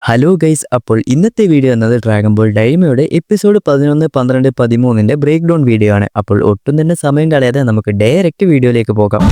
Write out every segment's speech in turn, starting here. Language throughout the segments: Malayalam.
ഹലോ ഗൈസ്, അപ്പോൾ ഇന്നത്തെ വീഡിയോ എന്നത് ഡ്രാഗൺ ബോൾ ഡൈമയുടെ എപ്പിസോഡ് 11, 12, 13 ബ്രേക്ക് ഡൗൺ വീഡിയോ ആണ്. അപ്പോൾ ഒട്ടും തന്നെ സമയം കളയാതെ നമുക്ക് ഡയറക്റ്റ് വീഡിയോയിലേക്ക് പോകാം.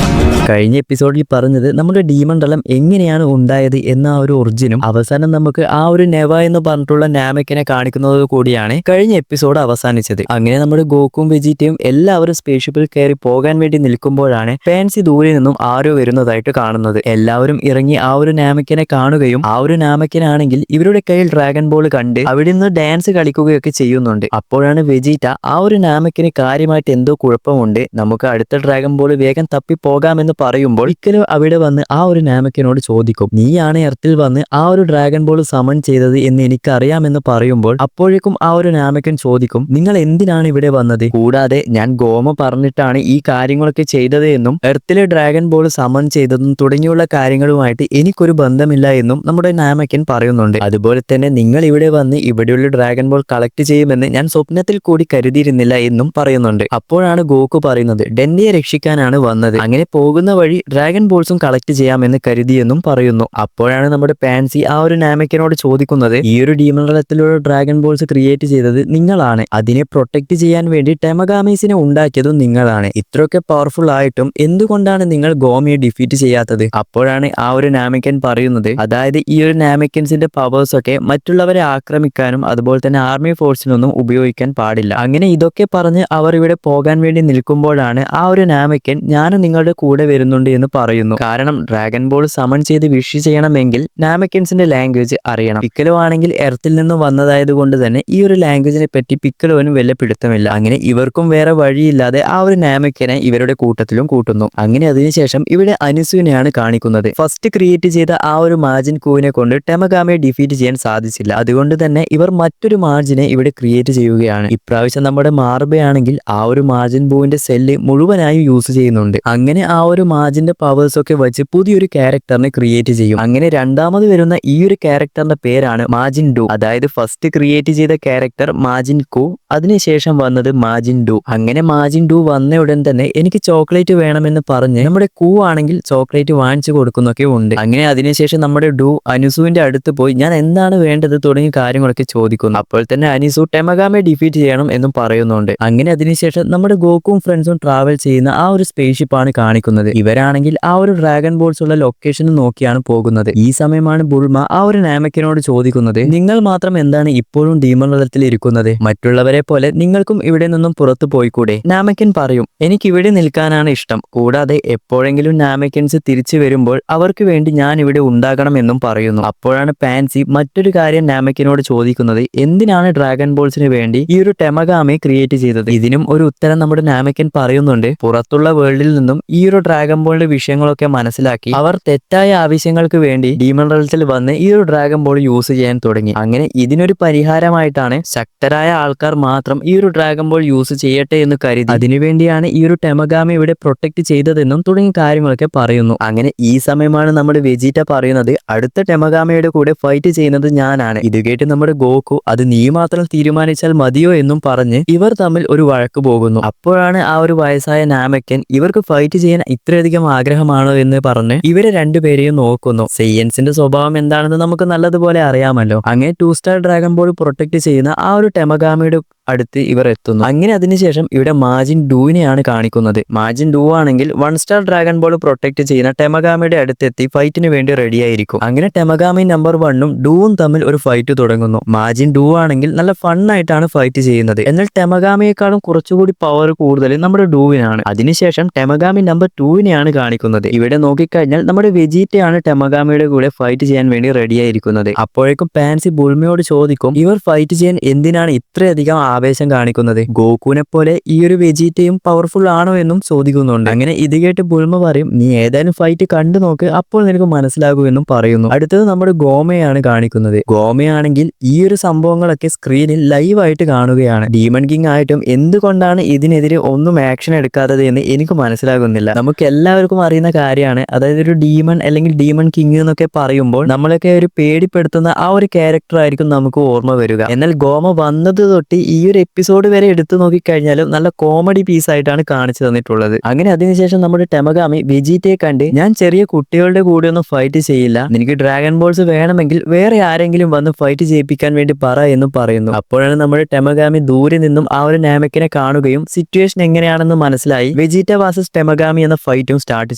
കഴിഞ്ഞ എപ്പിസോഡിൽ പറഞ്ഞത് നമ്മുടെ ഡീമണ്ടലം എങ്ങനെയാണ് ഉണ്ടായത് എന്ന ഒരു ഒറിജിനും അവസാനം നമുക്ക് ആ ഒരു നെവ എന്ന് പറഞ്ഞിട്ടുള്ള നാമക്കിനെ കാണിക്കുന്നത് കൂടിയാണ് കഴിഞ്ഞ എപ്പിസോഡ് അവസാനിച്ചത്. അങ്ങനെ നമ്മുടെ ഗോക്കും വെജിറ്റയും എല്ലാവരും സ്പേസ്ഷിപ്പിൽ കയറി പോകാൻ വേണ്ടി നിൽക്കുമ്പോഴാണ് ഫാൻസി ദൂരെ നിന്നും ആരോ വരുന്നതായിട്ട് കാണുന്നത്. എല്ലാവരും ഇറങ്ങി ആ ഒരു നാമക്കിനെ കാണുകയും ആ ഒരു നാമക്കിനാണെങ്കിൽ ഇവരുടെ കയ്യിൽ ഡ്രാഗൺ ബോൾ കണ്ട് അവിടെ നിന്ന് ഡാൻസ് കളിക്കുകയൊക്കെ ചെയ്യുന്നുണ്ട്. അപ്പോഴാണ് വെജിറ്റ ആ ഒരു നാമക്കിന് കാര്യമായിട്ട് എന്തോ കുഴപ്പമുണ്ട്, നമുക്ക് അടുത്ത ഡ്രാഗൺ ബോൾ വേഗം തപ്പി പോകാമെന്ന് പറയുമ്പോൾ പിക്കലോ അവിടെ വന്ന് ആ ഒരു നാമക്കിനോട് ചോദിക്കും, നീയാണ് എർത്തിൽ വന്ന് ആ ഒരു ഡ്രാഗൺ ബോൾ സമൺ ചെയ്തത് എന്ന് എനിക്കറിയാമെന്ന് പറയുമ്പോൾ അപ്പോഴേക്കും ആ ഒരു നാമക്കൻ ചോദിക്കും, നിങ്ങൾ എന്തിനാണ് ഇവിടെ വന്നത്? കൂടാതെ ഞാൻ ഗോമ പറഞ്ഞിട്ടാണ് ഈ കാര്യങ്ങളൊക്കെ ചെയ്തത് എന്നും എർത്തിലെ ഡ്രാഗൺ ബോൾ സമൺ ചെയ്തതും തുടങ്ങിയുള്ള കാര്യങ്ങളുമായിട്ട് എനിക്കൊരു ബന്ധമില്ല എന്നും നമ്മുടെ നാമക്കൻ പറയുന്നുണ്ട്. അതുപോലെ തന്നെ നിങ്ങൾ ഇവിടെ വന്ന് ഇവിടെയുള്ള ഡ്രാഗൺ ബോൾ കളക്ട് ചെയ്യുമെന്ന് ഞാൻ സ്വപ്നത്തിൽ കൂടി കരുതിയിരുന്നില്ല എന്നും പറയുന്നുണ്ട്. അപ്പോഴാണ് ഗോക്കു പറയുന്നത്, ഡെന്നിയെ രക്ഷിക്കാനാണ് വന്നത്, അങ്ങനെ പോകുന്ന വഴി ഡ്രാഗൺ ബോൾസും കളക്ട് ചെയ്യാമെന്ന് കരുതിയെന്നും പറയുന്നു. അപ്പോഴാണ് നമ്മുടെ പാൻസി ആ ഒരു നാമക്കിനോട് ചോദിക്കുന്നത്, ഈ ഒരു ഡീമണ്ടലത്തിലുള്ള ഡ്രാഗൺ ബോൾസ് ക്രിയേറ്റ് ചെയ്തത് നിങ്ങളാണ്, അതിനെ പ്രൊട്ടക്ട് ചെയ്യാൻ വേണ്ടി ടെമഗാമീസിനെ ഉണ്ടാക്കിയതും നിങ്ങളാണ്, ഇത്രയൊക്കെ പവർഫുൾ ആയിട്ടും എന്തുകൊണ്ടാണ് നിങ്ങൾ ഗോമയെ ഡിഫീറ്റ് ചെയ്യാത്തത്? അപ്പോഴാണ് ആ ഒരു നാമക്കൻ പറയുന്നത്, അതായത് ഈ ഒരു നാമക്കൻസിന്റെ പവേഴ്സ് ഒക്കെ മറ്റുള്ളവരെ ആക്രമിക്കാനും അതുപോലെ തന്നെ ആർമി ഫോഴ്സിനൊന്നും ഉപയോഗിക്കാൻ പാടില്ല. അങ്ങനെ ഇതൊക്കെ പറഞ്ഞ് അവർ ഇവിടെ പോകാൻ വേണ്ടി നിൽക്കുമ്പോഴാണ് ആ ഒരു നാമക്കൻ ഞാനും നിങ്ങളുടെ കൂടെ വരുന്നുണ്ട് എന്ന് പറയുന്നു. കാരണം ഡ്രാഗൺ ബോൾ സമൺ ചെയ്ത് വിഷ് ചെയ്യണമെങ്കിൽ നാമക്കൻസിന്റെ ലാംഗ്വേജ് അറിയണം. പിക്കലോ ആണെങ്കിൽ എർത്തിൽ നിന്ന് വന്നതായത് കൊണ്ട് തന്നെ ഈ ഒരു ലാംഗ്വേജിനെ പറ്റി പിക്കലോനും വല്ല പിടുത്തമില്ല. അങ്ങനെ ഇവർക്കും വേറെ വഴിയില്ലാതെ ആ ഒരു നാമക്കനെ ഇവരുടെ കൂട്ടത്തിലും കൂട്ടുന്നു. അങ്ങനെ അതിനുശേഷം ഇവിടെ അനുസുവിനെയാണ് കാണിക്കുന്നത്. ഫസ്റ്റ് ക്രിയേറ്റ് ചെയ്ത ആ ഒരു മാജിൻ കൂവിനെ കൊണ്ട് ടെമഗാമയെ ഡിഫീറ്റ് ചെയ്യാൻ സാധിച്ചില്ല. അതുകൊണ്ട് തന്നെ ഇവർ മറ്റൊരു മാർജിനെ ഇവിടെ ക്രിയേറ്റ് ചെയ്യുകയാണ്. ഇപ്രാവശ്യം നമ്മുടെ മാർബയാണെങ്കിൽ ആ ഒരു മാജിൻ ബൂവിന്റെ സെല്ല് മുഴുവനായി യൂസ് ചെയ്യുന്നുണ്ട്. അങ്ങനെ ആ ഒരു മാജിന്റെ പവേഴ്സ് ഒക്കെ വെച്ച് പുതിയൊരു ക്യാരക്ടറിനെ ക്രിയേറ്റ് ചെയ്യും. അങ്ങനെ രണ്ടാമത് വരുന്ന ഈ ഒരു ക്യാരക്ടറിന്റെ പേരാണ് മാജിൻ ഡു. അതായത് ഫസ്റ്റ് ക്രിയേറ്റ് ചെയ്ത ക്യാരക്ടർ മാജിൻ കു, അതിനുശേഷം വന്നത് മാജിൻ ഡു. അങ്ങനെ മാജിൻ ഡു വന്ന ഉടൻ തന്നെ എനിക്ക് ചോക്ലേറ്റ് വേണമെന്ന് പറഞ്ഞ് നമ്മുടെ കു ആണെങ്കിൽ ചോക്ലേറ്റ് വാങ്ങിച്ചു കൊടുക്കുന്നൊക്കെ ഉണ്ട്. അങ്ങനെ അതിനുശേഷം നമ്മുടെ ഡു അനുസുവിന്റെ അടുത്ത് പോയി ഞാൻ എന്താണ് വേണ്ടത് തുടങ്ങിയ കാര്യങ്ങളൊക്കെ ചോദിക്കുന്നു. അപ്പോൾ തന്നെ അനുസു ടെമഗാമയെ ഡിഫീറ്റ് ചെയ്യണം എന്നും പറയുന്നുണ്ട്. അങ്ങനെ അതിനുശേഷം നമ്മുടെ ഗോക്കും ഫ്രണ്ട്സും ട്രാവൽ ചെയ്യുന്ന ആ ഒരു സ്പേസ്ഷിപ്പ് ആണ് കാണിക്കുന്നത്. ഇവരാണെങ്കിൽ ആ ഒരു ഡ്രാഗൺ ബോൾസ് ഉള്ള ലൊക്കേഷൻ നോക്കിയാണ് പോകുന്നത്. ഈ സമയമാണ് ബുൾമ ആ ഒരു നാമക്കിനോട് ചോദിക്കുന്നത്, നിങ്ങൾ മാത്രം എന്താണ് ഇപ്പോഴും ഡീമണ്ടലത്തിൽ ഇരിക്കുന്നത്? മറ്റുള്ളവരെ പോലെ നിങ്ങൾക്കും ഇവിടെ നിന്നും പുറത്തു പോയിക്കൂടെ? നാമക്കൻ പറയും, എനിക്ക് ഇവിടെ നിൽക്കാനാണ് ഇഷ്ടം, കൂടാതെ എപ്പോഴെങ്കിലും നാമക്കൻസ് തിരിച്ചു വരുമ്പോൾ അവർക്ക് വേണ്ടി ഞാൻ ഇവിടെ ഉണ്ടാകണം എന്നും പറയുന്നു. അപ്പോഴാണ് പാൻസി മറ്റൊരു കാര്യം നാമക്കിനോട് ചോദിക്കുന്നത്, എന്തിനാണ് ഡ്രാഗൺ ബോൾസിന് വേണ്ടി ഈ ഒരു ടെമഗാമയെ ക്രിയേറ്റ് ചെയ്തത്? ഇതിനും ഒരു ഉത്തരം നമ്മുടെ നാമക്കൻ പറയുന്നുണ്ട്, പുറത്തുള്ള വേൾഡിൽ നിന്നും ഈ ഒരു ഡ്രാഗൺ ബോളിന്റെ വിഷയങ്ങളൊക്കെ മനസ്സിലാക്കി അവർ തെറ്റായ ആവശ്യങ്ങൾക്ക് വേണ്ടി ഡീമണ്ടലത്തിൽ വന്ന് ഈ ഒരു ഡ്രാഗൺ ബോൾ യൂസ് ചെയ്യാൻ തുടങ്ങി. അങ്ങനെ ഇതിനൊരു പരിഹാരമായിട്ടാണ് ശക്തരായ ആൾക്കാർ മാത്രം ഈ ഒരു ഡ്രാഗൺ ബോൾ യൂസ് ചെയ്യട്ടെ എന്ന് കരുതി അതിനുവേണ്ടിയാണ് ഈ ഒരു ടെമഗാമ ഇവിടെ പ്രൊട്ടക്ട് ചെയ്തതെന്നും തുടങ്ങിയ കാര്യങ്ങളൊക്കെ പറയുന്നു. അങ്ങനെ ഈ സമയമാണ് നമ്മുടെ വെജിറ്റ പറയുന്നത്, അടുത്ത ടെമഗാമയുടെ കൂടെ ഫൈറ്റ് ചെയ്യുന്നത് ഞാനാണ്. ഇത് കേട്ട് നമ്മുടെ ഗോക്കു, അത് നീ മാത്രം തീരുമാനിച്ചാൽ മതിയോ എന്നും പറഞ്ഞ് ഇവർ തമ്മിൽ ഒരു വഴക്ക് പോകുന്നു. അപ്പോഴാണ് ആ ഒരു വയസ്സായ നാമക്കൻ ഇവർക്ക് ഫൈറ്റ് ചെയ്യാൻ ഇത്രയധികം ആഗ്രഹമാണോ എന്ന് പറഞ്ഞ് ഇവരെ രണ്ടുപേരെയും നോക്കുന്നു. സെയ്യൻസിന്റെ സ്വഭാവം എന്താണെന്ന് നമുക്ക് നല്ലതുപോലെ അറിയാമല്ലോ. അങ്ങനെ 2 സ്റ്റാർ ഡ്രാഗൺ ബോൾ പ്രൊട്ടക്ട് ചെയ്യുന്ന ആ ഒരു ടെമഗാമയുടെ അടുത്ത് ഇവർ എത്തുന്നു. അങ്ങനെ അതിനുശേഷം ഇവിടെ മാജിൻ ഡൂവിനെയാണ് കാണിക്കുന്നത്. മാജിൻ ഡൂ ആണെങ്കിൽ 1 സ്റ്റാർ ഡ്രാഗൺ ബോൾ പ്രൊട്ടക്ട് ചെയ്യുന്ന ടെമഗാമയുടെ അടുത്തെത്തി ഫൈറ്റിന് വേണ്ടി റെഡി ആയിരിക്കും. അങ്ങനെ ടെമഗാമി നമ്പർ 1ഉം ഡൂവും തമ്മിൽ ഒരു ഫൈറ്റ് തുടങ്ങുന്നു. മാജിൻ ഡൂ ആണെങ്കിൽ നല്ല ഫണ്ണായിട്ടാണ് ഫൈറ്റ് ചെയ്യുന്നത്. എന്നാൽ ടെമഗാമിയെക്കാളും കുറച്ചുകൂടി പവർ കൂടുതൽ നമ്മുടെ ഡൂവിനാണ്. അതിനുശേഷം ടെമഗാമി നമ്പർ 2വിനെയാണ് കാണിക്കുന്നത്. ഇവിടെ നോക്കിക്കഴിഞ്ഞാൽ നമ്മുടെ വെജിറ്റയാണ് ടെമഗാമിയുടെ കൂടെ ഫൈറ്റ് ചെയ്യാൻ വേണ്ടി റെഡി ആയിരിക്കുന്നത്. അപ്പോഴേക്കും പാൻസി ബുൾമയോട് ചോദിക്കും, ഇവർ ഫൈറ്റ് ചെയ്യാൻ എന്തിനാണ് ഇത്രയധികം ആവേശം കാണിക്കുന്നത്? ഗോകുവിനെ പോലെ ഈ ഒരു വെജിറ്റയും പവർഫുൾ ആണോ എന്നും ചോദിക്കുന്നുണ്ട്. അങ്ങനെ ഇത് കേട്ട് ബുൾമ പറയും, നീ ഏതായാലും ഫൈറ്റ് കണ്ടു നോക്ക്, അപ്പോൾ നിനക്ക് മനസ്സിലാകുമെന്നും പറയുന്നു. അടുത്തത് നമ്മുടെ ഗോമയാണ് കാണിക്കുന്നത്. ഗോമയാണെങ്കിൽ ഈ ഒരു സംഭവങ്ങളൊക്കെ സ്ക്രീനിൽ ലൈവായിട്ട് കാണുകയാണ്. ഡീമൺ കിങ് ആയിട്ടും എന്തുകൊണ്ടാണ് ഇതിനെതിരെ ഒന്നും ആക്ഷൻ എടുക്കാത്തത് എന്ന് എനിക്ക് മനസ്സിലാകുന്നില്ല. നമുക്ക് എല്ലാവർക്കും അറിയുന്ന കാര്യമാണ്, അതായത് ഒരു ഡീമൺ അല്ലെങ്കിൽ ഡീമൺ കിങ് എന്നൊക്കെ പറയുമ്പോൾ നമ്മളൊക്കെ ഒരു പേടിപ്പെടുത്തുന്ന ആ ഒരു ക്യാരക്ടർ ആയിരിക്കും നമുക്ക് ഓർമ്മ വരിക. എന്നാൽ ഗോമ വന്നത് തൊട്ട് ഈ ഒരു എപ്പിസോഡ് വരെ എടുത്തു നോക്കിക്കഴിഞ്ഞാലും നല്ല കോമഡി പീസ് ആയിട്ടാണ് കാണിച്ചു തന്നിട്ടുള്ളത്. അങ്ങനെ അതിനുശേഷം നമ്മുടെ ടെമഗാമി വെജീറ്റയെ കണ്ട് ഞാൻ ചെറിയ കുട്ടികളുടെ കൂടെ ഒന്നും ഫൈറ്റ് ചെയ്യില്ല, നിനക്ക് ഡ്രാഗൺ ബോൾസ് വേണമെങ്കിൽ വേറെ ആരെങ്കിലും വന്ന് ഫൈറ്റ് ചെയ്യിപ്പിക്കാൻ വേണ്ടി പറ എന്നും പറയുന്നു. അപ്പോഴാണ് നമ്മുടെ ടെമഗാമി ദൂരെ നിന്നും ആ ഒരു നാമക്കിനെ കാണുകയും സിറ്റുവേഷൻ എങ്ങനെയാണെന്ന് മനസ്സിലായി വെജീറ്റ വാസസ് ടെമഗാമി എന്ന ഫൈറ്റും സ്റ്റാർട്ട്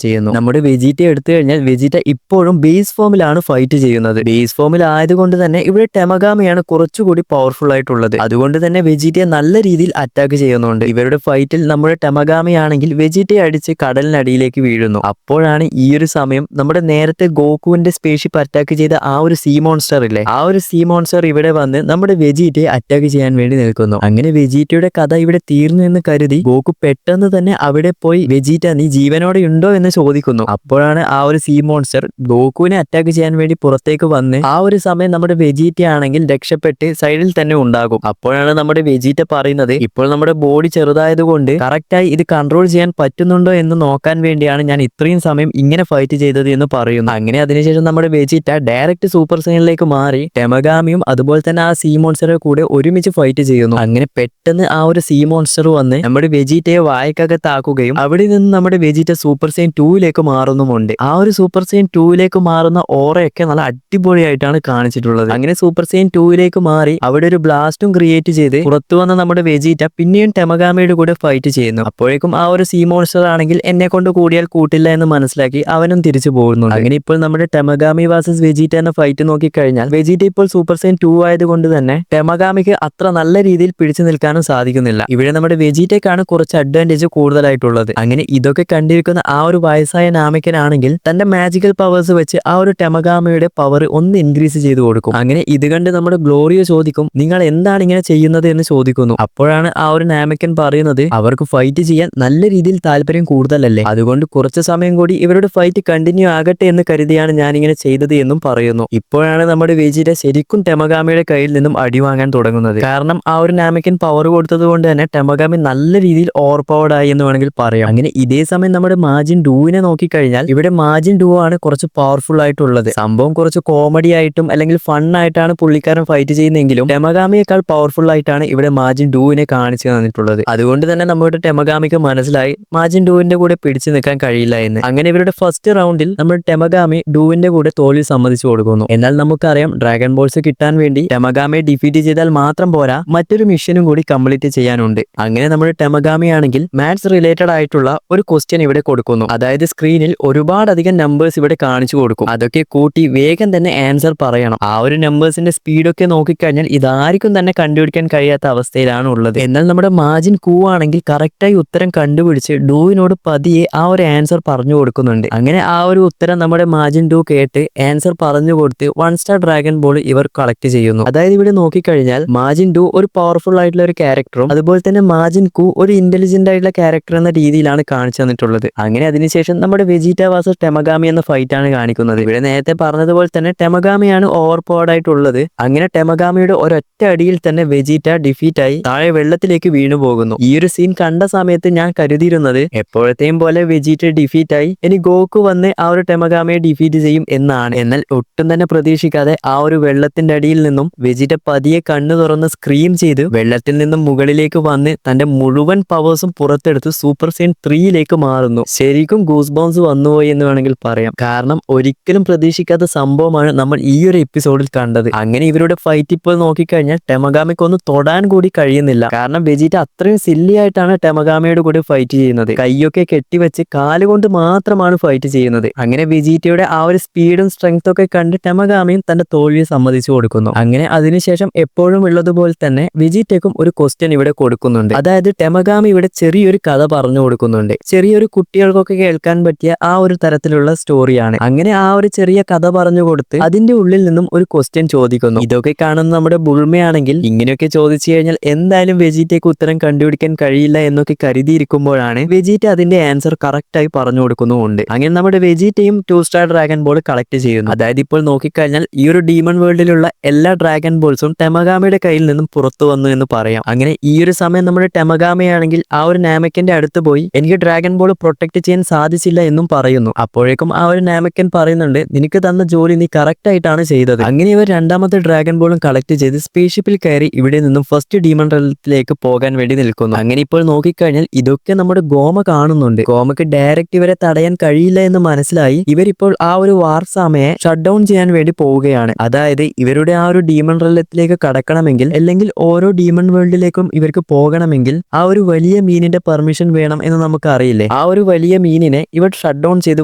ചെയ്യുന്നു. നമ്മുടെ വെജീറ്റ എടുത്തു കഴിഞ്ഞാൽ വെജീറ്റ ഇപ്പോഴും ബേസ് ഫോമിലാണ് ഫൈറ്റ് ചെയ്യുന്നത്. ബേസ് ഫോമിൽ ആയതുകൊണ്ട് തന്നെ ഇവിടെ ടെമഗാമിയാണ് കുറച്ചുകൂടി പവർഫുൾ ആയിട്ടുള്ളത്. അതുകൊണ്ട് തന്നെ വെജീറ്റയെ നല്ല രീതിയിൽ അറ്റാക്ക് ചെയ്യുന്നുണ്ട്. ഇവരുടെ ഫൈറ്റിൽ നമ്മുടെ ടെമഗാമി ആണെങ്കിൽ വെജീറ്റയെ അടിച്ച് കടലിനടിയിലേക്ക് വീഴുന്നു. അപ്പോഴാണ് ഈ ഒരു സമയം നമ്മുടെ നേരത്തെ ഗോകുവിന്റെ സ്പേസ്ഷിപ്പ് അറ്റാക്ക് ചെയ്ത ആ ഒരു സീ മോൺസ്റ്റർ ഇല്ലേ, ആ ഒരു സീ മോൺസ്റ്റർ ഇവിടെ വന്ന് നമ്മുടെ വെജീറ്റയെ അറ്റാക്ക് ചെയ്യാൻ വേണ്ടി നിൽക്കുന്നു. അങ്ങനെ വെജീറ്റയുടെ കഥ ഇവിടെ തീർന്നു എന്ന് കരുതി ഗോകു പെട്ടെന്ന് തന്നെ അവിടെ പോയി വെജീറ്റ നീ ജീവനോടെ ഉണ്ടോ എന്ന് ചോദിക്കുന്നു. അപ്പോഴാണ് ആ ഒരു സീ മോൺസ്റ്റർ ഗോകുവിനെ അറ്റാക്ക് ചെയ്യാൻ വേണ്ടി പുറത്തേക്ക് വന്ന് ആ ഒരു സമയം നമ്മുടെ വെജീറ്റ ആണെങ്കിൽ രക്ഷപ്പെട്ട് സൈഡിൽ തന്നെ ഉണ്ടാകും. അപ്പോഴാണ് നമ്മുടെ വെജീറ്റ പറയുന്നത് ഇപ്പോൾ നമ്മുടെ ബോഡി ചെറുതായതുകൊണ്ട് കറക്റ്റായി ഇത് കൺട്രോൾ ചെയ്യാൻ പറ്റുന്നുണ്ടോ എന്ന് നോക്കാൻ വേണ്ടിയാണ് ഞാൻ ഇത്രയും സമയം ഇങ്ങനെ ഫൈറ്റ് ചെയ്തത് എന്ന് പറയുന്നു. അങ്ങനെ അതിനുശേഷം നമ്മുടെ വെജീറ്റ ഡയറക്റ്റ് സൂപ്പർ സൈനിലേക്ക് മാറി ടെമഗാമിയും അതുപോലെ തന്നെ ആ സീ മോൺസ്റ്ററെ കൂടെ ഒരുമിച്ച് ഫൈറ്റ് ചെയ്യുന്നു. അങ്ങനെ പെട്ടെന്ന് ആ ഒരു സീ മോൺസ്റ്റർ വന്ന് നമ്മുടെ വെജീറ്റയെ വായക്കകത്താക്കുകയും അവിടെ നിന്ന് നമ്മുടെ വെജീറ്റ സൂപ്പർ സൈൻ 2ലേക്ക് മാറുന്നുമുണ്ട്. ആ ഒരു സൂപ്പർ സൈൻ 2ലേക്ക് മാറുന്ന ഓറയൊക്കെ നല്ല അടിപൊളിയായിട്ടാണ് കാണിച്ചിട്ടുള്ളത്. അങ്ങനെ സൂപ്പർ സൈൻ 2ലേക്ക് മാറി അവിടെ ഒരു ബ്ലാസ്റ്റും ക്രിയേറ്റ് ചെയ്ത് പുറത്തു വന്ന നമ്മുടെ വെജീറ്റ പിന്നെയും ടെമഗാമിയുടെ കൂടെ ഫൈറ്റ് ചെയ്യുന്നു. അപ്പോഴേക്കും ആ ഒരു സീ മോൺസ്റ്റർ ആണെങ്കിൽ എന്നെ കൊണ്ട് കൂടിയാൽ കൂട്ടില്ല എന്ന് മനസ്സിലാക്കി അവനും തിരിച്ചു പോകുന്നു. അങ്ങനെ ഇപ്പോൾ നമ്മുടെ ടെമഗാമി വാസസ് വെജീറ്റ എന്ന ഫൈറ്റ് നോക്കിക്കഴിഞ്ഞാൽ വെജീറ്റ ഇപ്പോൾ സൂപ്പർ സൈൻ 2 ആയതുകൊണ്ട് തന്നെ ടെമഗാമിക്ക് അത്ര നല്ല രീതിയിൽ പിടിച്ചു നിൽക്കാനും സാധിക്കുന്നില്ല. ഇവിടെ നമ്മുടെ വെജീറ്റയ്ക്കാണ് കുറച്ച് അഡ്വാൻറ്റേജ് കൂടുതലായിട്ടുള്ളത്. അങ്ങനെ ഇതൊക്കെ കണ്ടിരിക്കുന്ന ആ ഒരു വയസ്സായ നാമിക്കനാണെങ്കിൽ തന്റെ മാജിക്കൽ പവേഴ്സ് വെച്ച് ആ ഒരു ടെമഗാമിയുടെ പവർ ഒന്ന് ഇൻക്രീസ് ചെയ്ത് കൊടുക്കും. അങ്ങനെ ഇത് കണ്ട് നമ്മുടെ ഗ്ലോറിയോ ചോദിക്കും നിങ്ങൾ എന്താണ് ഇങ്ങനെ ചെയ്യുന്നത് എന്ന് ചോദിക്കുന്നു. അപ്പോഴാണ് ആ ഒരു നാമിക്കൻ പറയുന്നത് അവർക്ക് ഫൈറ്റ് ചെയ്യാൻ നല്ല രീതിയിൽ താല്പര്യം കൂടുതലല്ലേ, അതുകൊണ്ട് കുറച്ച് സമയം കൂടി ഇവരുടെ ഫൈറ്റ് കണ്ടിന്യൂ ആകട്ടെ എന്ന് കരുതിയാണ് ഞാൻ ഇങ്ങനെ ചെയ്തത് എന്നും പറയുന്നു. ഇപ്പോഴാണ് നമ്മുടെ വെജീറ്റ ശരിക്കും ടെമഗാമിയുടെ കയ്യിൽ നിന്നും അടി വാങ്ങാൻ തുടങ്ങുന്നത്. കാരണം ആ ഒരു നാമിക്കൻ പവർ കൊടുത്തത് കൊണ്ട് തന്നെ ടെമഗാമി നല്ല രീതിയിൽ ഓവർ പവർഡ് ആയി എന്ന് വേണമെങ്കിൽ പറയാം. അങ്ങനെ ഇതേ സമയം നമ്മുടെ മാജിൻ ഡൂവിനെ നോക്കിക്കഴിഞ്ഞാൽ ഇവിടെ മാജിൻ ഡൂ ആണ് കുറച്ച് പവർഫുൾ ആയിട്ടുള്ളത്. സംഭവം കുറച്ച് കോമഡി ആയിട്ടും അല്ലെങ്കിൽ ഫൺ ആയിട്ടാണ് പുള്ളിക്കാരൻ ഫൈറ്റ് ചെയ്യുന്നെങ്കിലും ടെമഗാമിയേക്കാൾ പവർഫുൾ ആയിട്ടാണ് ഇവിടെ മാജിൻ ഡൂവിനെ കാണിച്ചു തന്നിട്ടുള്ളത്. അതുകൊണ്ട് തന്നെ നമ്മുടെ ടെമഗാമിക്ക് മനസ്സിലായി മാജിൻ ഡൂവിന്റെ കൂടെ പിടിച്ചു നിൽക്കാൻ കഴിയില്ല എന്ന്. അങ്ങനെ ഇവരുടെ ഫസ്റ്റ് റൗണ്ടിൽ നമ്മുടെ ടെമഗാമി ഡൂവിന്റെ കൂടെ തോൽവി സമ്മതിച്ചു കൊടുക്കുന്നു. എന്നാൽ നമുക്കറിയാം ഡ്രാഗൺ ബോൾസ് കിട്ടാൻ വേണ്ടി ടെമഗാമിയെ ഡിഫീറ്റ് ചെയ്താൽ മാത്രം പോരാ, മറ്റൊരു മിഷനും കൂടി കംപ്ലീറ്റ് ചെയ്യാനുണ്ട്. അങ്ങനെ നമ്മുടെ ടെമഗാമി ആണെങ്കിൽ മാത്സ് റിലേറ്റഡ് ആയിട്ടുള്ള ഒരു ക്വസ്റ്റ്യൻ ഇവിടെ കൊടുക്കുന്നു. അതായത് സ്ക്രീനിൽ ഒരുപാടധികം നമ്പേഴ്സ് ഇവിടെ കാണിച്ചു കൊടുക്കും. അതൊക്കെ കൂട്ടി വേഗം തന്നെ ആൻസർ പറയണം. ആ ഒരു നമ്പേഴ്സിന്റെ സ്പീഡൊക്കെ നോക്കിക്കഴിഞ്ഞാൽ ഇതാർക്കും തന്നെ കണ്ടുപിടിക്കാൻ കഴിയാത്ത അവസ്ഥയിലാണ് ഉള്ളത്. എന്നാൽ നമ്മുടെ മാജിൻ കൂ ആണെങ്കിൽ കറക്റ്റായി ഉത്തരം കണ്ടുപിടിച്ച് ഡൂവിനോട് പതിയെ ആ ഒരു ആൻസർ പറഞ്ഞു കൊടുക്കുന്നുണ്ട്. അങ്ങനെ ആ ഒരു ഉത്തരം നമ്മുടെ മാജിൻ ഡൂ കേട്ട് ആൻസർ പറഞ്ഞു കൊടുത്ത് 1 സ്റ്റാർ ഡ്രാഗൺ ബോൾ ഇവർ കളക്ട് ചെയ്യുന്നു. അതായത് ഇവിടെ നോക്കിക്കഴിഞ്ഞാൽ മാജിൻ ഡൂ ഒരു പവർഫുൾ ആയിട്ടുള്ള ഒരു ക്യാരക്ടറും അതുപോലെ തന്നെ മാജിൻ കൂ ഒരു ഇന്റലിജന്റ് ആയിട്ടുള്ള ക്യാരക്ടർ എന്ന രീതിയിലാണ് കാണിച്ചു തന്നിട്ടുള്ളത്. അങ്ങനെ അതിനുശേഷം നമ്മുടെ വെജീറ്റ വാസസ് ടെമഗാമി എന്ന ഫൈറ്റ് ആണ് കാണിക്കുന്നത്. ഇവിടെ നേരത്തെ പറഞ്ഞതുപോലെ തന്നെ ടെമഗാമിയാണ് ഓവർ പവർഡ് ആയിട്ടുള്ളത്. അങ്ങനെ ടെമഗാമിയുടെ ഒരൊറ്റ അടിയിൽ തന്നെ വെജീറ്റ ഡിഫീറ്റ് ആയി താഴെ വെള്ളത്തിലേക്ക് വീണു പോകുന്നു. ഈ ഒരു സീൻ കണ്ട സമയത്ത് ഞാൻ കരുതിയിരുന്നത് എപ്പോഴത്തെയും പോലെ വെജീറ്റ ഡിഫീറ്റ് ആയി ഇനി ഗോകു വന്ന് ആ ഒരു ടെമഗാമിയെ ഡിഫീറ്റ് ചെയ്യും എന്നാണ്. എന്നാൽ ഒട്ടും തന്നെ പ്രതീക്ഷിക്കാതെ ആ ഒരു വെള്ളത്തിന്റെ അടിയിൽ നിന്നും വെജീറ്റ പതിയെ കണ്ണു തുറന്ന് സ്ക്രീം ചെയ്ത് വെള്ളത്തിൽ നിന്നും മുകളിലേക്ക് വന്ന് തന്റെ മുഴുവൻ പവേഴ്സും പുറത്തെടുത്ത് സൂപ്പർ സൈൻ 3ലേക്ക് മാറുന്നു. ശരിക്കും ഗൂസ് ബോംസ് വന്നുപോയി എന്ന് വേണമെങ്കിൽ പറയാം. കാരണം ഒരിക്കലും പ്രതീക്ഷിക്കാത്ത സംഭവമാണ് നമ്മൾ ഈ ഒരു എപ്പിസോഡിൽ കണ്ടത്. അങ്ങനെ ഇവരുടെ ഫൈറ്റ് ഇപ്പോൾ നോക്കിക്കഴിഞ്ഞാൽ ടെമഗാമിക്ക് ഒന്ന് തൊടാൻ കൂടി കഴിയുന്നില്ല. കാരണം വെജീറ്റ അത്രയും സില്ലി ആയിട്ടാണ് ടെമഗാമിയുടെ കൂടെ ഫൈറ്റ് ചെയ്യുന്നത്. കൈയൊക്കെ കെട്ടിവെച്ച് കാലുകൊണ്ട് മാത്രമാണ് ഫൈറ്റ് ചെയ്യുന്നത്. അങ്ങനെ വെജീറ്റയുടെ ആ ഒരു സ്പീഡും സ്ട്രെങ്ത് ഒക്കെ കണ്ട് ടെമഗാമിയും തന്റെ തോൽവിയെ സമ്മതിച്ചു കൊടുക്കുന്നു. അങ്ങനെ അതിനുശേഷം എപ്പോഴും ഉള്ളതുപോലെ തന്നെ വെജീറ്റയ്ക്കും ഒരു ക്വസ്റ്റ്യൻ ഇവിടെ കൊടുക്കുന്നുണ്ട്. അതായത് ടെമഗാമി ഇവിടെ ചെറിയൊരു കഥ പറഞ്ഞു കൊടുക്കുന്നുണ്ട്. ചെറിയൊരു കുട്ടികൾക്കൊക്കെ കേൾക്കാൻ പറ്റിയ ആ ഒരു തരത്തിലുള്ള സ്റ്റോറിയാണ്. അങ്ങനെ ആ ഒരു ചെറിയ കഥ പറഞ്ഞു കൊടുത്ത് അതിന്റെ ഉള്ളിൽ നിന്നും ഒരു ക്വസ്റ്റ്യൻ ചോദിക്കുന്നു. ഇതൊക്കെ കാണുന്ന നമ്മുടെ ബുൾമയാണെങ്കിൽ ഇങ്ങനെയൊക്കെ ചോദിച്ചു കഴിഞ്ഞാൽ എന്തായാലും വെജീറ്റയ്ക്ക് ഉത്തരം കണ്ടുപിടിക്കാൻ കഴിയില്ല എന്നൊക്കെ കരുതിയിരിക്കുമ്പോഴാണ് വെജീറ്റ അതിന്റെ ആൻസർ കറക്റ്റായി പറഞ്ഞു കൊടുക്കുന്നുമുണ്ട്. അങ്ങനെ നമ്മുടെ വെജീറ്റയും 2 സ്റ്റാർ ഡ്രാഗൺ ബോൾ കളക്ട് ചെയ്യുന്നു. അതായത് ഇപ്പോൾ നോക്കിക്കഴിഞ്ഞാൽ ഈ ഒരു ഡീമൺ വേൾഡിലുള്ള എല്ലാ ഡ്രാഗൺ ബോൾസും ടെമഗാമിയുടെ കയ്യിൽ നിന്നും പുറത്തു വന്നു എന്ന് പറയാം. അങ്ങനെ ഈ ഒരു സമയം നമ്മുടെ ടെമഗാമിയാണെങ്കിൽ ആ ഒരു നാമക്കന്റെ അടുത്ത് പോയി എനിക്ക് ഡ്രാഗൺ ബോൾ പ്രൊട്ടക്ട് ചെയ്യാൻ സാധിച്ചില്ല എന്നും പറയുന്നു. അപ്പോഴേക്കും ആ ഒരു നാമക്കൻ പറയുന്നുണ്ട് നിനക്ക് തന്ന ജോലി നീ കറക്റ്റ് ആയിട്ടാണ് ചെയ്തത്. അങ്ങനെ ഇവർ രണ്ടാമത്തെ ഡ്രാഗൺ ബോളും കളക്ട് ചെയ്ത് സ്പേസ്ഷിപ്പിൽ കയറി ഇവിടെ നിന്നും ഫസ്റ്റ് ഡീമൺ റെലത്തിലേക്ക് പോകാൻ വേണ്ടി നിൽക്കുന്നു. അങ്ങനെ ഇപ്പോൾ നോക്കിക്കഴിഞ്ഞാൽ ഇതൊക്കെ നമ്മുടെ ഗോമ കാണുന്നുണ്ട്. ഗോമക്ക് ഡയറക്റ്റ് ഇവരെ തടയാൻ കഴിയില്ല എന്ന് മനസ്സിലായി ഇവരിപ്പോൾ ആ ഒരു വാർസാമയെ ഷട്ട് ഡൗൺ ചെയ്യാൻ വേണ്ടി പോവുകയാണ്. അതായത് ഇവരുടെ ആ ഒരു ഡീമൺ റെലത്തിലേക്ക് കടക്കണമെങ്കിൽ അല്ലെങ്കിൽ ഓരോ ഡീമൺ വേൾഡിലേക്കും ഇവർക്ക് പോകണമെങ്കിൽ ആ ഒരു വലിയ മീനിന്റെ പെർമിഷൻ വേണം എന്ന് നമുക്ക് അറിയില്ലേ. ആ ഒരു വലിയ മീനിനെ ഇവർ ഷട്ട് ഡൗൺ ചെയ്ത്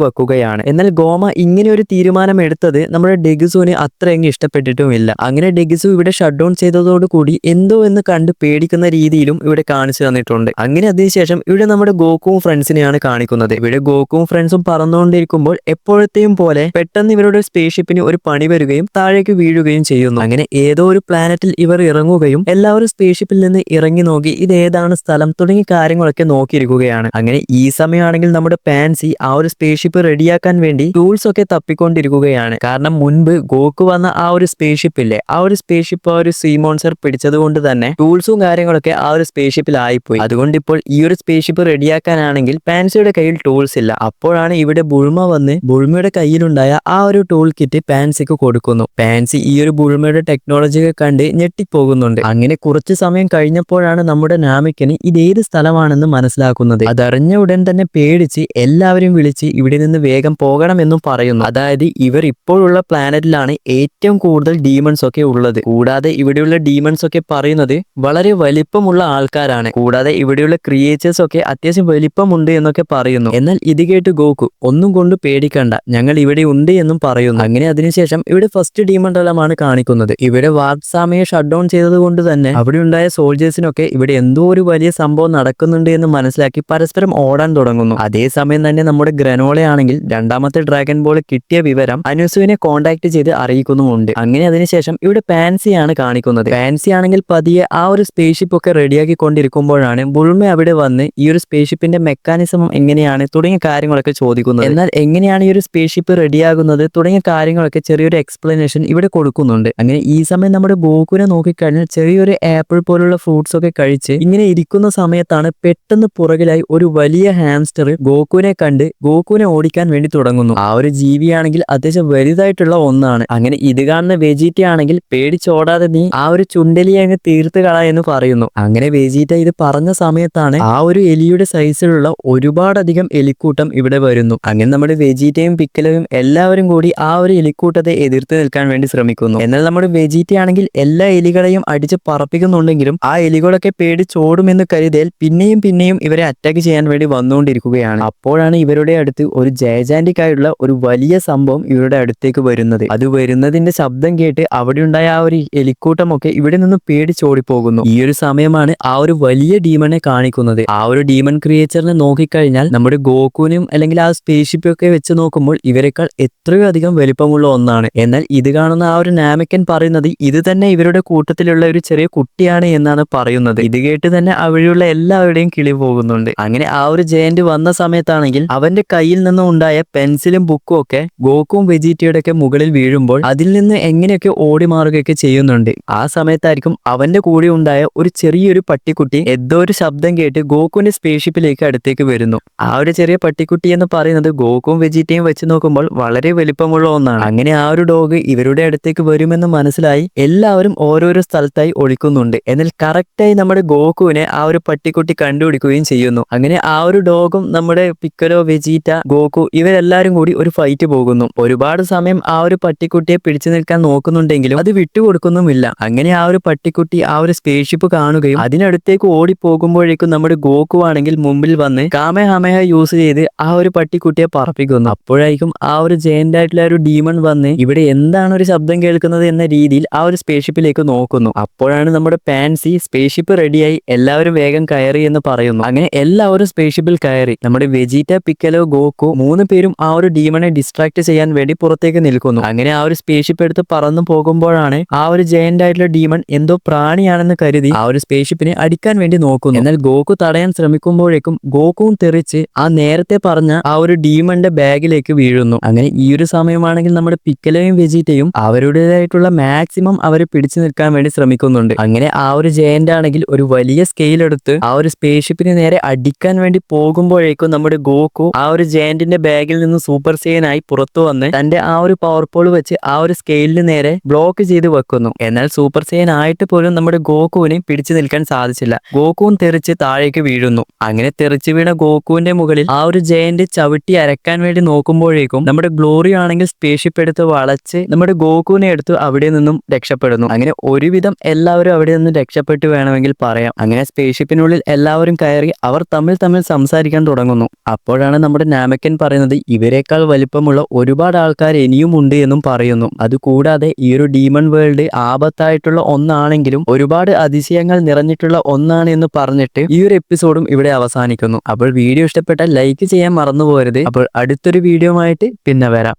വെക്കുകയാണ്. എന്നാൽ ഗോമ ഇങ്ങനെ ഒരു തീരുമാനം എടുത്തത് നമ്മുടെ ഡെഗിസുവിന് അത്രയെങ്കിലും ഇഷ്ടപ്പെട്ടിട്ടുമില്ല. അങ്ങനെ ഡെഗിസു ഇവിടെ ഷട്ട് ഡൗൺ ചെയ്തതോടുകൂടി എന്തോ എന്ന് കണ്ട് പേടിക്കുന്ന രീതിയിലും ഇവിടെ കാണിച്ചു തന്നിട്ടുണ്ട്. അങ്ങനെ അതിനുശേഷം ഇവിടെ നമ്മുടെ ഗോക്കുവും ഫ്രണ്ട്സിനെയാണ് കാണിക്കുന്നത്. ഇവിടെ ഗോക്കുവും ഫ്രണ്ട്സും പറന്നുകൊണ്ടിരിക്കുമ്പോൾ എപ്പോഴത്തെയും പോലെ പെട്ടെന്ന് ഇവരുടെ സ്പേസ്ഷിപ്പിന് ഒരു പണി വരികയും താഴേക്ക് വീഴുകയും ചെയ്യുന്നു. അങ്ങനെ ഏതോ ഒരു പ്ലാനറ്റിൽ ഇവർ ഇറങ്ങുകയും എല്ലാവരും സ്പേസ്ഷിപ്പിൽ നിന്ന് ഇറങ്ങി നോക്കി ഇത് ഏതാണ് സ്ഥലം തുടങ്ങിയ കാര്യങ്ങളൊക്കെ നോക്കിയിരിക്കുകയാണ്. അങ്ങനെ ഈ സമയമാണെങ്കിൽ നമ്മുടെ പാൻസി ആ ഒരു സ്പേസ്ഷിപ്പ് റെഡിയാക്കാൻ വേണ്ടി ടൂൾസ് ഒക്കെ തപ്പിക്കൊണ്ടിരിക്കുകയാണ്. കാരണം മുൻപ് ഗോക്കു വന്ന ആ ഒരു സ്പേസ്ഷിപ്പില്ലേ, ആ ഒരു സ്പേസ്ഷിപ്പ് ആ ഒരു സീ മോൺസ്റ്റർ പിടിച്ചത് കൊണ്ട് തന്നെ ടൂൾസും കാര്യങ്ങളൊക്കെ ആ ഒരു സ്പേസ്ഷിപ്പിൽ ആയിപ്പോയി. അതുകൊണ്ട് ഇപ്പോൾ ഈ ഒരു സ്പേസ്ഷിപ്പ് റെഡിയാക്കാനാണെങ്കിൽ പാൻസിയുടെ കയ്യിൽ ടൂൾസ് ഇല്ല. അപ്പോഴാണ് ഇവിടെ ബുൾമ വന്ന് ബുൾമയുടെ കയ്യിലുണ്ടായ ആ ഒരു ടൂൾ കിറ്റ് പാൻസിക്ക് കൊടുക്കുന്നു. പാൻസി ഈ ഒരു ബുൾമയുടെ ടെക്നോളജിയൊക്കെ കണ്ട് ഞെട്ടിപ്പോകുന്നുണ്ട്. അങ്ങനെ കുറച്ചു സമയം കഴിഞ്ഞപ്പോഴാണ് നമ്മുടെ നാമിക്കിന് ഇതേത് സ്ഥലമാണെന്ന് മനസ്സിലാക്കുന്നത്. അതറിഞ്ഞ ഉടൻ തന്നെ പേടിച്ച് എല്ലാവരും വിളിച്ച് ഇവിടെ നിന്ന് വേഗം പോകണമെന്നും പറയുന്നു. അതായത് ഇവർ ഇപ്പോഴുള്ള പ്ലാനറ്റിലാണ് ഏറ്റവും കൂടുതൽ ഡീമൺസ് ഒക്കെ ഉള്ളത്. കൂടാതെ ഇവിടെയുള്ള ഡീമൺസ് ഒക്കെ പറയുന്നത് വളരെ വലിപ്പമുള്ള ആൾക്കാരാണ്. കൂടാതെ ഇവിടെയുള്ള ക്രിയേച്ചേഴ്സ് ഒക്കെ അത്യാവശ്യം വലിപ്പമുണ്ട് എന്നൊക്കെ പറയുന്നു. എന്നാൽ ഇത് കേട്ട് ഗോക്കു ഒന്നും കൊണ്ട് പേടിക്കണ്ട, ഞങ്ങൾ ഇവിടെ ഉണ്ട് എന്നും പറയുന്നു. അങ്ങനെ അതിനുശേഷം ഇവിടെ ഫസ്റ്റ് ഡീമൺ റെലമാണ് കാണിക്കുന്നത്. ഇവിടെ വാർസാമയെ ഷട്ട് ഡൗൺ ചെയ്തത് കൊണ്ട് തന്നെ അവിടെ ഉണ്ടായ സോൾജേഴ്സിനൊക്കെ ഇവിടെ എന്തോ ഒരു വലിയ സംഭവം നടക്കുന്നുണ്ട് എന്ന് മനസ്സിലാക്കി പരസ്പരം ഓടാൻ തുടങ്ങുന്നു. അതേസമയം തന്നെ നമ്മുടെ ഗ്രനോളയാണെങ്കിൽ രണ്ടാമത്തെ ഡ്രാഗൺ ബോൾ കിട്ടിയ വിവരം അനുസുവിനെ കോൺടാക്ട് ചെയ്ത് അറിയിക്കുന്നുമുണ്ട്. അങ്ങനെ അതിനുശേഷം ഇവിടെ പാൻസിയാണ് കാണിക്കുന്നത്. പാൻസി ആണെങ്കിൽ പതിയെ ആ ഒരു സ്പേസ്ഷിപ്പ് ഒക്കെ റെഡിയാക്കി കൊണ്ടിരിക്കുമ്പോഴാണ് ബുൾമ അവിടെ വന്ന് ഈ ഒരു സ്പേസ്ഷിപ്പിന്റെ മെക്കാനിസം എങ്ങനെയാണ് തുടങ്ങിയ കാര്യങ്ങളൊക്കെ ചോദിക്കുന്നത്. എന്നാൽ എങ്ങനെയാണ് ഈ ഒരു സ്പേസ്ഷിപ്പ് റെഡിയാകുന്നത് തുടങ്ങിയ കാര്യങ്ങളൊക്കെ ചെറിയൊരു എക്സ്പ്ലനേഷൻ ഇവിടെ കൊടുക്കുന്നുണ്ട്. അങ്ങനെ ഈ സമയം നമ്മുടെ ഗോകുനെ നോക്കിക്കഴിഞ്ഞാൽ ചെറിയൊരു ആപ്പിൾ പോലുള്ള ഫ്രൂട്ട്സ് ഒക്കെ കഴിച്ച് ഇങ്ങനെ ഇരിക്കുന്ന സമയത്താണ് പെട്ടെന്ന് പുറകിലായി ഒരു വലിയ ഹാംസ്റ്റർ ഗോകുനെ കണ്ട് ഗോകുനെ ഓടിക്കാൻ വേണ്ടി തുടങ്ങുന്നു. ആ ഒരു ജീവിയാണെങ്കിൽ അത്യാവശ്യം വലുതായിട്ടുള്ള ഒന്നാണ്. അങ്ങനെ ഇത് കാണുന്ന വെജീറ്റ ആണെങ്കിൽ പേടിച്ചോടാതെ നീ ആ ഒരു ചുണ്ടലിയെ അങ്ങ് തീർത്ത് കളയെന്ന് പറയുന്നു. അങ്ങനെ വെജീറ്റ ഇത് പറഞ്ഞ സമയത്താണ് ആ ഒരു എലിയുടെ സൈസിലുള്ള ഒരുപാടധികം എലിക്കൂട്ടം ഇവിടെ വരുന്നു. അങ്ങനെ നമ്മുടെ വെജീറ്റയും പിക്കലവും എല്ലാവരും കൂടി ആ ഒരു എലിക്കൂട്ടത്തെ എതിർത്ത് നിൽക്കാൻ വേണ്ടി ശ്രമിക്കുന്നു. എന്നാൽ നമ്മുടെ വെജീറ്റ ആണെങ്കിൽ എല്ലാ എലികളെയും അടിച്ച് പറപ്പിക്കുന്നുണ്ടെങ്കിലും ആ എലികളൊക്കെ പേടിച്ചോടുമെന്ന് കരുതിയാൽ പിന്നെയും ഇവരെ അറ്റാക്ക് ചെയ്യാൻ വേണ്ടി വന്നുകൊണ്ടിരിക്കുകയാണ്. അപ്പോഴാണ് ഇവരുടെ അടുത്ത് ഒരു ജയജാന്റിക് ആയിട്ടുള്ള ഒരു വലിയ സംഭവം ഇവരുടെ അടുത്തേക്ക് വരുന്നത്. അത് വരുന്നതിന്റെ ശബ്ദം കേട്ട് അവിടെ ഉണ്ടായ ആ ഒരു എലിക്കൂട്ടമൊക്കെ ഇവിടെ നിന്ന് പേടിച്ചോടിപ്പോകുന്നു. ഈ ഒരു സമയമാണ് ആ ഒരു വലിയ ഡീമണെ കാണിക്കുന്നത്. ആ ഒരു ഡീമൺ ക്രിയേച്ചറിനെ നോക്കിക്കഴിഞ്ഞാൽ നമ്മുടെ ഗോകുനും അല്ലെങ്കിൽ ആ സ്പേസ്ഷിപ്പൊക്കെ വെച്ച് നോക്കുമ്പോൾ ഇവരെക്കാൾ എത്രയോ അധികം വലിപ്പമുള്ള ഒന്നാണ്. എന്നാൽ ഇത് കാണുന്ന ആ ഒരു നാമിക്കൻ പറയുന്നത് ഇത് തന്നെ ഇവരുടെ കൂട്ടത്തിലുള്ള ഒരു ചെറിയ കുട്ടിയാണ് എന്നാണ് പറയുന്നത്. ഇത് കേട്ട് തന്നെ അവിടെയുള്ള എല്ലാവരുടെയും കിളി പോകുന്നുണ്ട്. അങ്ങനെ ആ ഒരു ജയന്റ് വന്ന സമയത്താണെങ്കിൽ അവന്റെ കയ്യിൽ നിന്നും ഉണ്ടായ പെൻസിലും ബുക്കും ഒക്കെ ഗോകുവും വെജീറ്റയുടെ ഒക്കെ മുകളിൽ വീഴുമ്പോൾ അതിൽ നിന്ന് എങ്ങനെയൊക്കെ ഓടി മാറുകയൊക്കെ ചെയ്യുന്നുണ്ട്. ആ സമയത്തായിരിക്കും അവന്റെ കൂടെ ഉണ്ടായ ഒരു ചെറിയൊരു പട്ടിക്കുട്ടി എന്തോ ഒരു ശബ്ദം കേട്ട് ഗോകുവിന്റെ സ്പേസ്ഷിപ്പിലേക്ക് അടുത്തേക്ക് വരുന്നു. ആ ഒരു ചെറിയ പട്ടിക്കുട്ടി എന്ന് പറയുന്നത് ഗോകുവും വെജീറ്റയും വെച്ച് നോക്കുമ്പോൾ വളരെ വലിപ്പമുള്ള ഒന്നാണ്. അങ്ങനെ ആ ഒരു ഡോഗ് ഇവരുടെ അടുത്തേക്ക് വരുമെന്ന് മനസ്സിലായി എല്ലാവരും ഓരോരോ സ്ഥലത്തായി ഒളിക്കുന്നുണ്ട്. എന്നാൽ കറക്റ്റായി നമ്മുടെ ഗോകുവിനെ ആ ഒരു പട്ടിക്കുട്ടി കണ്ടുപിടിക്കുകയും ചെയ്യുന്നു. അങ്ങനെ ആ ഒരു ഡോഗും നമ്മുടെ പിക്കലോ വെജീറ്റ ഗോകു ഇവരെല്ലാരും കൂടി ഒരു ഫൈറ്റ് പോകുന്നു. ഒരുപാട് സമയം ആ ഒരു പട്ടിക്കുട്ടിയെ പിടിച്ചു നിൽക്കാൻ നോക്കുന്നുണ്ടെങ്കിലും അത് വിട്ടുകൊടുക്കുന്നുമില്ല. അങ്ങനെ ആ ഒരു പട്ടിക്കുട്ടി ആ ഒരു സ്പേസ്ഷിപ്പ് കാണുകയും അതിനടുത്തേക്ക് ഓടിപ്പോകുമ്പോഴേക്കും നമ്മുടെ ഗോകു ആണെങ്കിൽ മുമ്പിൽ വന്ന് കാമേഹാമേഹ യൂസ് ചെയ്ത് ആ ഒരു പട്ടിക്കുട്ടിയെ പറപ്പിക്കുന്നു. അപ്പോഴായിരിക്കും ആ ഒരു ജയന്റ് ആയിട്ടുള്ള ഒരു ഡീമൺ വന്ന് ഇവിടെ എന്താണ് ഒരു ശബ്ദം കേൾക്കുന്നത് എന്ന രീതിയിൽ ആ ഒരു സ്പേസ്ഷിപ്പിലേക്ക് നോക്കുന്നു. അപ്പോഴാണ് നമ്മുടെ പാൻസി സ്പേസ്ഷിപ്പ് റെഡിയായി എല്ലാവരും വേഗം കയറി എന്ന് പറയുന്നു. അങ്ങനെ എല്ലാവരും സ്പേസ്ഷിപ്പിൽ കയറി നമ്മുടെ വെജീറ്റ പിക്കലോ ഗോകു 3 പേരും ആ ഒരു ഡീമണെ ഡിസ്ട്രാക്ട് ചെയ്യാൻ വേണ്ടി പുറത്തേക്ക് നിൽക്കുന്നു. അങ്ങനെ ആ ഒരു സ്പേസ്ഷിപ്പ് എടുത്ത് പറന്നു പോകുമ്പോഴാണ് ആ ഒരു ജയന്റ് ആയിട്ടുള്ള ഡീമൺ എന്തോ പ്രാണിയാണെന്ന് കരുതി ആ ഒരു സ്പേസ്ഷിപ്പിനെ അടിക്കാൻ വേണ്ടി നോക്കുന്നു. എന്നാൽ ഗോകു തടയാൻ ശ്രമിക്കുമ്പോഴേക്കും ഗോകുവും തെറിച്ച് ആ നേരത്തെ പറഞ്ഞ ആ ഒരു ഡീമന്റെ ബാഗിലേക്ക് വീഴുന്നു. അങ്ങനെ ഈ ഒരു സമയമാണെങ്കിൽ നമ്മുടെ പിക്കലയും വെജീറ്റയും അവരുടേതായിട്ടുള്ള മാക്സിമം അവരെ പിടിച്ചു നിൽക്കാൻ വേണ്ടി ശ്രമിക്കുന്നുണ്ട്. അങ്ങനെ ആ ഒരു ജയന്റ് ആണെങ്കിൽ ഒരു വലിയ സ്കെയിൽ എടുത്ത് ആ ഒരു സ്പേസ്ഷിപ്പിന് നേരെ അടിക്കാൻ വേണ്ടി പോകുമ്പോഴേക്കും നമ്മുടെ ഗോകു ആ ഒരു ജയന്റിന്റെ ബാഗിൽ നിന്ന് സൂപ്പർ സെയിനായി പുറത്തു വന്ന് തന്റെ ആ ഒരു പവർ പോൾ വെച്ച് ആ ഒരു സ്കെയിലിന് നേരെ ബ്ലോക്ക് ചെയ്ത് വെക്കുന്നു. എന്നാൽ സൂപ്പർ സെയിൻ ആയിട്ട് പോലും നമ്മുടെ ഗോകുവിന് പിടിച്ചു നിൽക്കാൻ സാധിച്ചില്ല. ഗോകുവും തെറിച്ച് താഴേക്ക് വീഴുന്നു. അങ്ങനെ തെറിച്ച് വീണ ഗോകുവിന്റെ മുകളിൽ ആ ഒരു ജയന്റ് ചവിട്ടി അരക്കാൻ വേണ്ടി നോക്കുമ്പോഴേക്കും നമ്മുടെ ഗ്ലോറി ആണെങ്കിൽ സ്പേസ്ഷിപ്പ് എടുത്ത് വളച്ച് നമ്മുടെ ഗോകുവിനെ എടുത്ത് അവിടെ നിന്നും രക്ഷപ്പെടുന്നു. അങ്ങനെ ഒരുവിധം എല്ലാവരും അവിടെ നിന്ന് രക്ഷപ്പെട്ടു വേണമെങ്കിൽ പറയാം. അങ്ങനെ സ്പേസ്ഷിപ്പിനുള്ളിൽ എല്ലാവരും കയറി അവർ തമ്മിൽ സംസാരിക്കാൻ തുടങ്ങുന്നു. അപ്പോഴാണ് നമ്മുടെ നാമക്കൻ പറയുന്നത് ഇവരെക്കാൾ വലിപ്പമുള്ള ഒരുപാട് ആൾക്കാർ ഇനിയും ഉണ്ട് എന്നും പറയുന്നു. അതുകൂടാതെ ഈ ഒരു ഡീമൺ വേൾഡ് ആപത്തായിട്ടുള്ള ഒന്നാണെങ്കിലും ഒരുപാട് അതിശയങ്ങൾ നിറഞ്ഞിട്ടുള്ള ഒന്നാണ് എന്ന് പറഞ്ഞിട്ട് ഈ ഒരു എപ്പിസോഡും ഇവിടെ അവസാനിക്കുന്നു. അപ്പോൾ വീഡിയോ ഇഷ്ടപ്പെട്ടാൽ ലൈക്ക് ചെയ്യാൻ മറന്നു പോകരുത്. അപ്പോൾ അടുത്തൊരു വീഡിയോ ആയിട്ട് പിന്നെ വരാം.